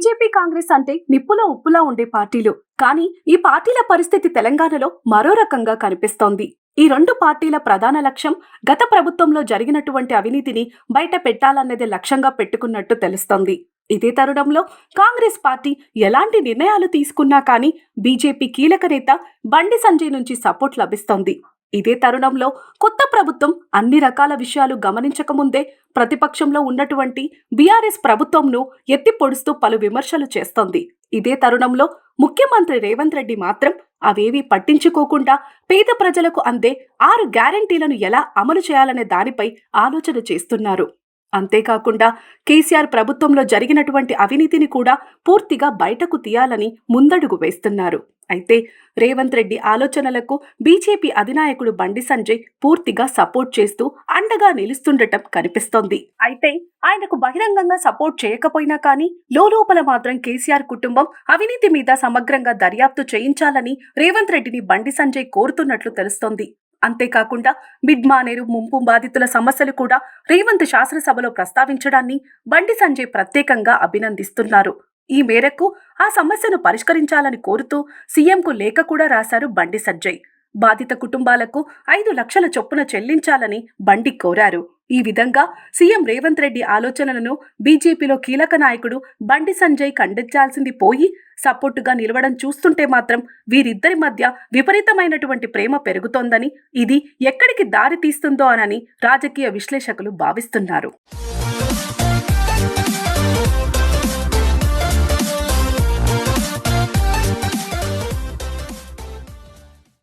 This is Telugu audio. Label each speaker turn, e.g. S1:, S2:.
S1: బీజేపీ, కాంగ్రెస్ అంటే నిప్పులో ఉప్పులా ఉండే పార్టీలు. కానీ ఈ పార్టీల పరిస్థితి తెలంగాణలో మరో రకంగా కనిపిస్తోంది. ఈ రెండు పార్టీల ప్రధాన లక్ష్యం గత ప్రభుత్వంలో జరిగినటువంటి అవినీతిని బయట పెట్టాలన్నదే లక్ష్యంగా పెట్టుకున్నట్టు తెలుస్తోంది. ఇదే తరుణంలో కాంగ్రెస్ పార్టీ ఎలాంటి నిర్ణయాలు తీసుకున్నా కానీ బీజేపీ కీలక నేత బండి సంజయ్ నుంచి సపోర్ట్ లభిస్తోంది. ఇదే తరుణంలో కొత్త ప్రభుత్వం అన్ని రకాల విషయాలు గమనించకముందే ప్రతిపక్షంలో ఉన్నటువంటి బీఆర్ఎస్ ప్రభుత్వంను ఎత్తి పొడుస్తూ పలు విమర్శలు చేస్తోంది. ఇదే తరుణంలో ముఖ్యమంత్రి రేవంత్ రెడ్డి మాత్రం అవేవీ పట్టించుకోకుండా పేద ప్రజలకు అందే 6 గ్యారెంటీలను ఎలా అమలు చేయాలనే దానిపై ఆలోచన చేస్తున్నారు. అంతేకాకుండా కేసీఆర్ ప్రభుత్వంలో జరిగినటువంటి అవినీతిని కూడా పూర్తిగా బయటకు తీయాలని ముందడుగు వేస్తున్నారు. అయితే రేవంత్ రెడ్డి ఆలోచనలకు బీజేపీ అధినాయకుడు బండి సంజయ్ పూర్తిగా సపోర్ట్ చేస్తూ అండగా నిలుస్తుండటం కనిపిస్తోంది. అయితే ఆయనకు బహిరంగంగా సపోర్ట్ చేయకపోయినా కానీ లోపల మాత్రం కేసీఆర్ కుటుంబం అవినీతి మీద సమగ్రంగా దర్యాప్తు చేయించాలని రేవంత్ రెడ్డిని బండి సంజయ్ కోరుతున్నట్లు తెలుస్తోంది. అంతేకాకుండా మిడ్మానేరు ముంపు బాధితుల సమస్యలు కూడా రేవంత్ శాసనసభలో ప్రస్తావించడాన్ని బండి సంజయ్ ప్రత్యేకంగా అభినందిస్తున్నారు. ఈ మేరకు ఆ సమస్యను పరిష్కరించాలని కోరుతూ సీఎంకు లేఖ కూడా రాశారు బండి సంజయ్. బాధిత కుటుంబాలకు 5 లక్షల చొప్పున చెల్లించాలని బండి కోరారు. ఈ విధంగా సీఎం రేవంత్ రెడ్డి ఆలోచనలను బీజేపీలో కీలక నాయకుడు బండి సంజయ్ ఖండించాల్సింది పోయి సపోర్టుగా నిలవడం చూస్తుంటే మాత్రం వీరిద్దరి మధ్య విపరీతమైనటువంటి ప్రేమ పెరుగుతోందని, ఇది ఎక్కడికి దారి తీస్తుందో అని రాజకీయ విశ్లేషకులు భావిస్తున్నారు.